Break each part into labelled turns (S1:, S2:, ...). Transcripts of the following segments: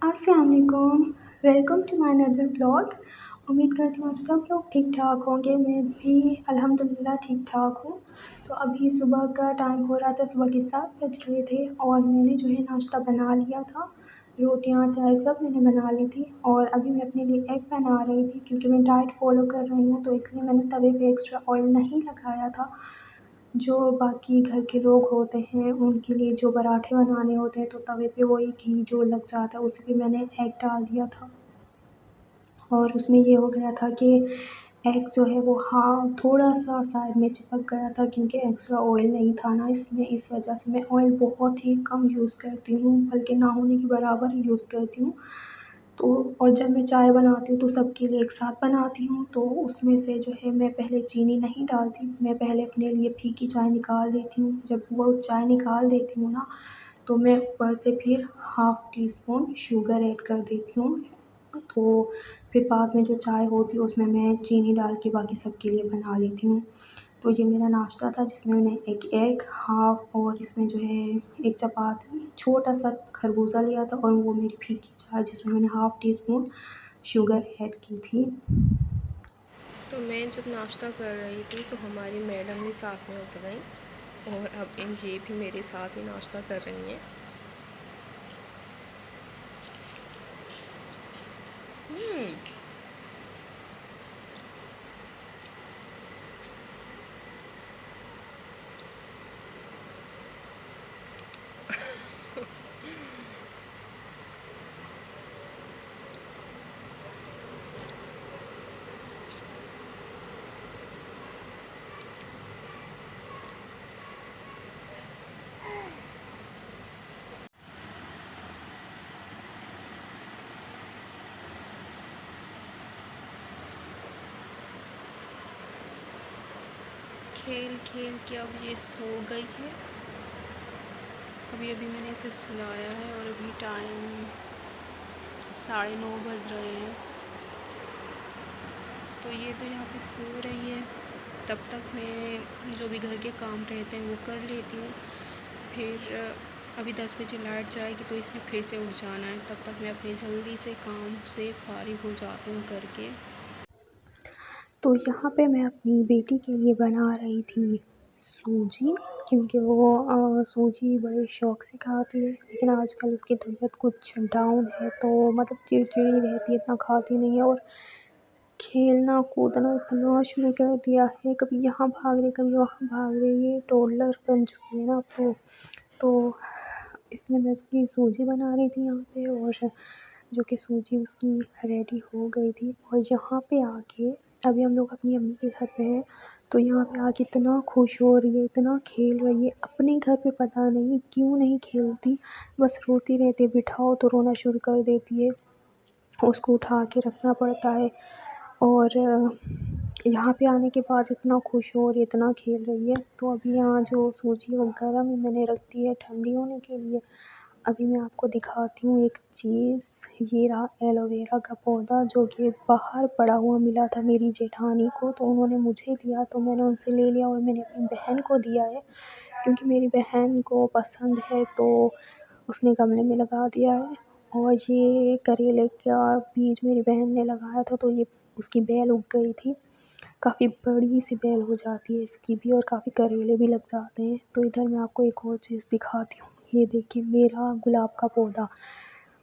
S1: अस्सलाम वालेकुम। Welcome to my another blog. उम्मीद करती हूँ आप सब लोग ठीक ठाक होंगे। मैं भी अल्हम्दुलिल्लाह ठीक ठाक हूँ। तो अभी सुबह का टाइम हो रहा था, सुबह के 7 बज रहे थे और मैंने जो है नाश्ता बना लिया था। रोटियाँ चाय सब मैंने बना ली थी और अभी मैं अपने लिए एग बना रही थी क्योंकि मैं डाइट फ़ॉलो कर रही हूँ, तो इसलिए मैंने तवे पे एक्स्ट्रा ऑयल नहीं लगाया था। जो बाकी घर के लोग होते हैं उनके लिए जो पराठे बनाने होते हैं तो तवे पे वही घी जो लग जाता है उस पे मैंने एग डाल दिया था। और उसमें ये हो गया था कि एग जो है वो थोड़ा-सा साइड में चिपक गया था क्योंकि एक्स्ट्रा ऑयल नहीं था ना इसमें, इस वजह से मैं ऑयल बहुत ही कम यूज़ करती हूँ, बल्कि ना होने के बराबर ही यूज़ करती हूँ। तो और जब मैं चाय बनाती हूँ तो सबके लिए एक साथ बनाती हूँ, तो उसमें से जो है मैं पहले चीनी नहीं डालती, मैं पहले अपने लिए फीकी चाय निकाल देती हूँ। जब वो चाय निकाल देती हूँ ना, तो मैं ऊपर से फिर half tea spoon sugar add कर देती हूँ। तो फिर बाद में जो चाय होती है उसमें मैं चीनी डाल के बाकी सबके लिए बना लेती हूँ। तो ये मेरा नाश्ता था जिसमें मैंने एक एग हाफ़ और इसमें जो है एक चपाती, छोटा-सा खरबूजा लिया था और वो मेरी फीकी चाय जिसमें मैंने half tea spoon sugar add की थी।
S2: तो मैं जब नाश्ता कर रही थी तो हमारी मैडम भी साथ में उठ गई और अब ये भी मेरे साथ ही नाश्ता कर रही हैं। खेल खेल के अब ये सो गई है। अभी अभी मैंने इसे सुलाया है और अभी टाइम 9:30 बज रहे हैं। तो ये तो यहाँ पे सो रही है, तब तक मैं जो भी घर के काम रहते हैं वो कर लेती हूँ। फिर अभी 10 बजे लाइट जाएगी तो इसने फिर से उठ जाना है, तब तक मैं अपने जल्दी से काम से फारिग हो जाती हूँ करके।
S1: तो यहाँ पे मैं अपनी बेटी के लिए बना रही थी सूजी, क्योंकि वो सूजी बड़े शौक़ से खाती है, लेकिन आजकल उसकी तबीयत कुछ डाउन है तो मतलब चिड़चिड़ी रहती है, इतना खाती नहीं है और खेलना कूदना इतना शुरू कर दिया है, कभी यहाँ भाग रही कभी वहाँ भाग रही है, टोडलर बन चुकी है ना अब तो इसलिए मैं उसकी सूजी बना रही थी यहाँ पे, और जो कि सूजी उसकी रेडी हो गई थी। और यहाँ पे आके अभी हम लोग अपनी अम्मी के घर पे हैं, तो यहाँ पे आके इतना खुश हो रही है, इतना खेल रही है। अपने घर पे पता नहीं क्यों नहीं खेलती, बस रोती रहती है, बिठाओ तो रोना शुरू कर देती है, उसको उठा के रखना पड़ता है। और यहाँ पे आने के बाद इतना खुश हो रही है, इतना खेल रही है। तो अभी यहाँ जो सूजी वो गर्म मैंने रख दी है ठंडी होने के लिए। अभी मैं आपको दिखाती हूँ एक चीज़, ये रहा एलोवेरा का पौधा जो कि बाहर पड़ा हुआ मिला था मेरी जेठानी को, तो उन्होंने मुझे दिया, तो मैंने उनसे ले लिया और मैंने अपनी बहन को दिया है क्योंकि मेरी बहन को पसंद है, तो उसने गमले में लगा दिया है। और ये करेले का बीज मेरी बहन ने लगाया था, तो ये उसकी बेल उग गई थी, काफ़ी बड़ी सी बेल हो जाती है इसकी भी और काफ़ी करेले भी लग जाते हैं। तो इधर मैं आपको एक और चीज़ दिखाती हूँ, ये देखिए मेरा गुलाब का पौधा,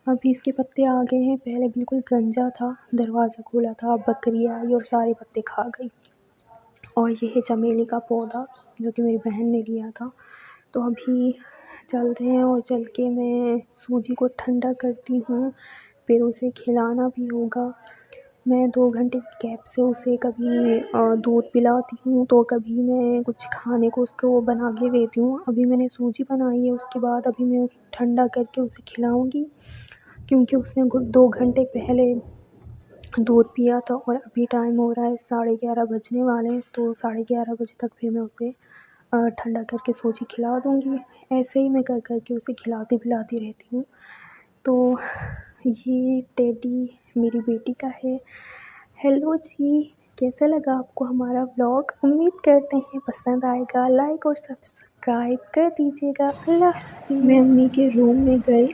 S1: अभी इसके पत्ते आ गए हैं, पहले बिल्कुल गंजा था, दरवाज़ा खुला था, बकरी आई और सारे पत्ते खा गई। और ये है चमेली का पौधा जो कि मेरी बहन ने लिया था। तो अभी चलते हैं और चल के मैं सूजी को ठंडा करती हूँ, फिर उसे खिलाना भी होगा। मैं 2 घंटे की गैप से उसे कभी दूध पिलाती हूँ, तो कभी मैं कुछ खाने को उसको बना के देती हूँ। अभी मैंने सूजी बनाई है, उसके बाद अभी मैं ठंडा करके उसे खिलाऊँगी क्योंकि उसने 2 घंटे पहले दूध पिया था और अभी टाइम हो रहा है 11:30 बजने वाले हैं, तो 11:30 बजे तक फिर मैं उसे ठंडा करके सूजी खिला दूँगी। ऐसे ही मैं कर कर के उसे खिलाती पिलाती रहती हूँ। तो ये टेडी मेरी बेटी का है। हेलो जी, कैसा लगा आपको हमारा व्लॉग? उम्मीद करते हैं पसंद आएगा, लाइक और सब्सक्राइब कर दीजिएगा। अल्लाह हाफ़िज़। मैं अम्मी के रूम में गई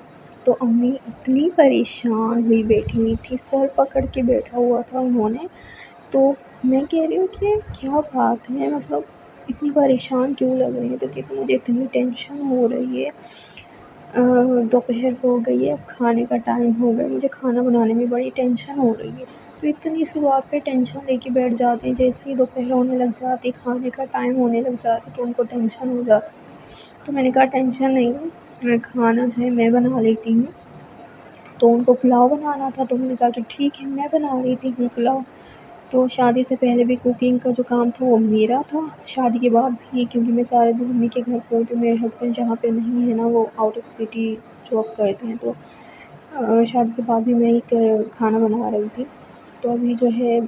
S1: तो अम्मी इतनी परेशान हुई बैठी हुई थी, सर पकड़ के बैठा हुआ था उन्होंने। तो मैं कह रही हूँ कि क्या बात है, मतलब इतनी परेशान क्यों लग रही है? तो कहती मुझे इतनी टेंशन हो रही है, दोपहर हो गई है, अब खाने का टाइम हो गया, मुझे खाना बनाने में बड़ी टेंशन हो रही है। तो इतनी सी बात पे टेंशन लेके बैठ जाते हैं, जैसे ही दोपहर होने लग जाती, खाने का टाइम होने लग जाती तो उनको टेंशन हो जाती। तो मैंने कहा टेंशन नहीं लो, मैं खाना जो है मैं बना लेती हूँ। तो उनको पुलाव बनाना था, तो मैंने कहा कि ठीक है मैं बना लेती हूँ पुलाव। तो शादी से पहले भी कुकिंग का जो काम था वो मेरा था, शादी के बाद भी, क्योंकि मैं सारे दिन मम्मी के घर पे हूँ, तो मेरे हस्बैंड जहाँ पे नहीं है ना, वो आउट ऑफ सिटी जॉब करते हैं। तो शादी के बाद भी मैं ही खाना बना रही थी। तो अभी जो है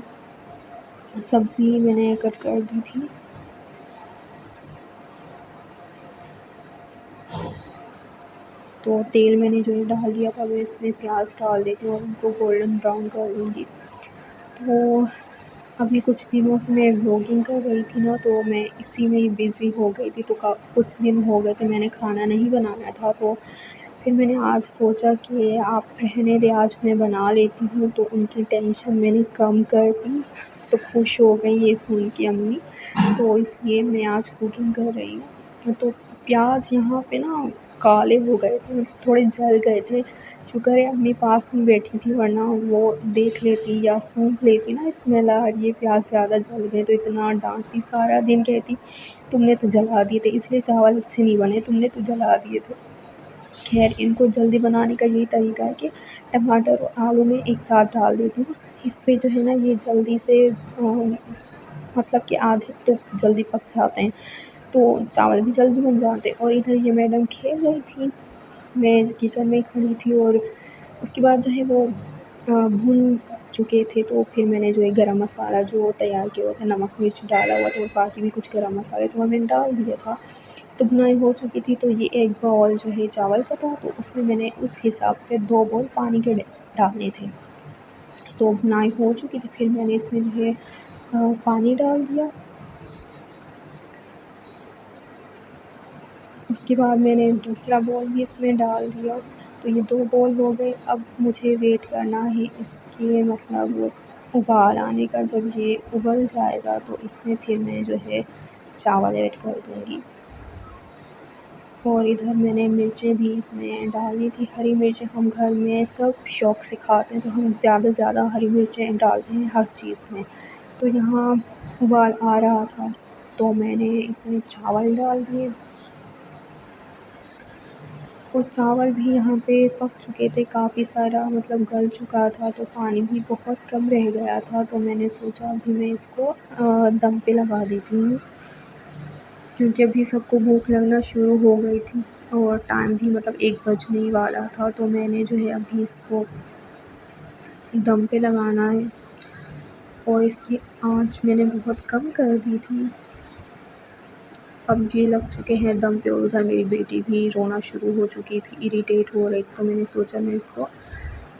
S1: सब्ज़ी मैंने कट कर दी थी। तो तेल मैंने जो है डाल दिया था, मैं इसमें प्याज डाल देती हूँ और उनको गोल्डन ब्राउन कर लूँगी। तो अभी कुछ दिनों से मैं व्लॉगिंग कर रही थी ना, तो मैं इसी में ही बिज़ी हो गई थी। तो कुछ दिन हो गए थे मैंने खाना नहीं बनाया था, तो फिर मैंने आज सोचा कि आप रहने दें, आज मैं बना लेती हूँ। तो उनकी टेंशन मैंने कम कर दी, तो खुश हो गई ये सुन के अम्मी। तो इसलिए मैं आज कुकिंग कर रही हूँ। तो प्याज यहाँ पे ना काले हो गए थे, मतलब थोड़े जल गए थे। शुक्र है अम्मी पास नहीं बैठी थी, वरना वो देख लेती या सूंघ लेती ना स्मेल आ रही है, प्याज ज़्यादा जल गए, तो इतना डांटती, सारा दिन कहती तुमने तो जला दिए थे, इसलिए चावल अच्छे नहीं बने, तुमने तो जला दिए थे। खैर इनको जल्दी बनाने का यही तरीका है कि टमाटर और आलू में एक साथ डाल देती हूँ, इससे जो है ना ये जल्दी से मतलब कि आधे तो जल्दी पक जाते हैं, तो चावल भी जल्दी बन जाते हैं। और इधर ये मैडम खेल रही थी, मैं किचन में खड़ी थी, और उसके बाद जो है वो भून चुके थे। तो फिर मैंने जो है गरम मसाला जो तैयार किया हुआ था, नमक मिर्च डाला हुआ था और बाकी भी कुछ गरम मसाले तो मैंने डाल दिया था। तो भुनाई हो चुकी थी, तो ये एक बाउल जो है चावल का था, तो उसमें मैंने उस हिसाब से 2 बाउल पानी के डालने थे। तो भुनाई हो चुकी थी, फिर मैंने इसमें जो है पानी डाल दिया। उसके बाद मैंने दूसरा बॉल भी इसमें डाल दिया, तो ये 2 बॉल हो गए। अब मुझे वेट करना है इसके मतलब उबाल आने का। जब ये उबल जाएगा तो इसमें फिर मैं जो है चावल ऐड कर दूँगी। और इधर मैंने मिर्चें भी इसमें डाली थी, हरी मिर्चें हम घर में सब शौक से खाते हैं, तो हम ज़्यादा से ज़्यादा हरी मिर्चें डालते हैं हर चीज़ में। तो यहाँ उबाल आ रहा था, तो मैंने इसमें चावल डाल दिए, और चावल भी यहाँ पे पक चुके थे काफ़ी सारा, मतलब गल चुका था, तो पानी भी बहुत कम रह गया था। तो मैंने सोचा अभी मैं इसको दम पे लगा देती हूँ, क्योंकि अभी सबको भूख लगना शुरू हो गई थी और टाइम भी मतलब 1 बजने ही वाला था। तो मैंने जो है अभी इसको दम पे लगाना है, और इसकी आँच मैंने बहुत कम कर दी थी। अब ये लग चुके हैं दम पे, और उधर मेरी बेटी भी रोना शुरू हो चुकी थी, इरिटेट हो रही थी। तो मैंने सोचा मैं इसको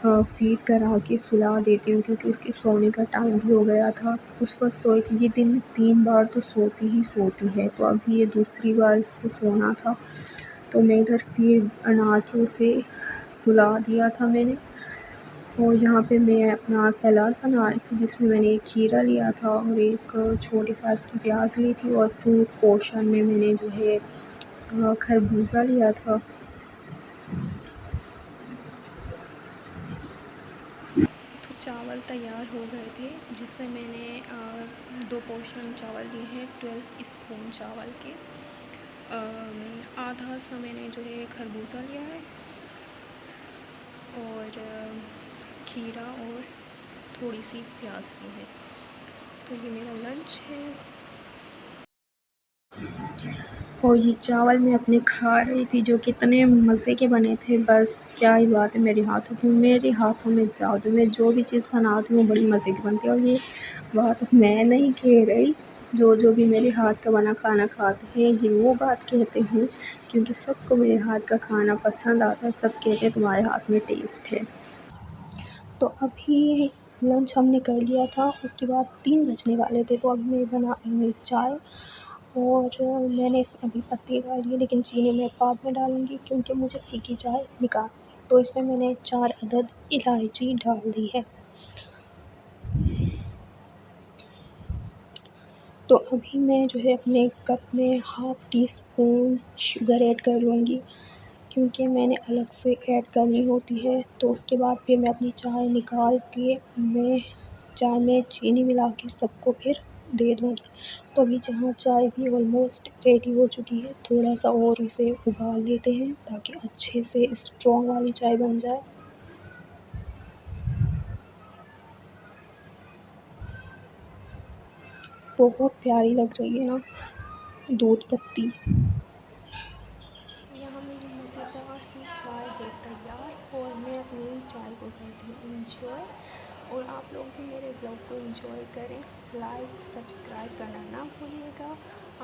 S1: फ़ीड करा के सुला देती हूँ, क्योंकि उसके सोने का टाइम भी हो गया था। उस वक़्त सोई थी, ये दिन में 3 बार तो सोती ही सोती है, तो अभी ये दूसरी बार इसको सोना था। तो मैं इधर फ़ीड बना के उसे सुला दिया था मैंने। और यहाँ पे मैं अपना सलाद बना रही थी, जिसमें मैंने एक खीरा लिया था और एक छोटी साइज़ की प्याज़ ली थी, और फ्रूट पोर्शन में मैंने जो है खरबूजा लिया था।
S2: तो चावल तैयार हो गए थे, जिसमें मैंने 2 पोर्शन चावल लिए हैं, 12 स्पून चावल के। आधा सा मैंने जो है खरबूजा लिया है, और खीरा और थोड़ी सी प्याज ली है। तो ये मेरा लंच है।
S1: और ये चावल मैं अपने खा रही थी, जो कितने मज़े के बने थे, बस क्या ही बात है, मेरे हाथों में जादू। मैं जो भी चीज़ बनाती हूँ वो बड़ी मज़े की बनती है। और ये बात मैं नहीं कह रही, जो भी मेरे हाथ का बना खाना खाते हैं ये वो बात कहते हैं, क्योंकि सबको मेरे हाथ का खाना पसंद आता है, सब कहते हैं तुम्हारे हाथ में टेस्ट है। तो अभी लंच हमने कर लिया था, उसके बाद 3 बजने वाले थे, तो अभी मैं बना रही हूँ चाय। और मैंने इसमें अभी पत्ती डाली है, लेकिन चीनी मैं बाद में डालूँगी, क्योंकि मुझे फीकी चाय निकालनी है। तो इसमें मैंने 4 अदद इलायची डाल दी है। तो अभी मैं जो है अपने कप में half tea spoon sugar add कर लूँगी, क्योंकि मैंने अलग से ऐड करनी होती है। तो उसके बाद फिर मैं अपनी चाय निकाल के मैं चाय में चीनी मिला के सबको फिर दे दूँगी। तो अभी जहाँ चाय भी ऑलमोस्ट रेडी हो चुकी है, थोड़ा-सा और इसे उबाल लेते हैं ताकि अच्छे से स्ट्रॉन्ग वाली चाय बन जाए। बहुत प्यारी लग रही है ना दूध पत्ती। यहाँ मेरी मज़ेदार सी चाय है तैयार और मैं अपनी चाय को करती हूँ एंजॉय। और आप लोग भी मेरे ब्लॉग को एंजॉय करें, लाइक सब्सक्राइब करना ना भूलिएगा।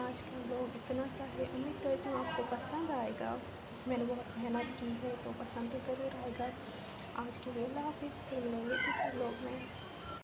S1: आज का ब्लॉग इतना सा है, उम्मीद करती हूँ आपको पसंद आएगा। मैंने बहुत मेहनत की है तो पसंद तो ज़रूर आएगा। आज के लिए अल्लाह हाफ़िज़, फिर मिलेंगे किसी ब्लॉग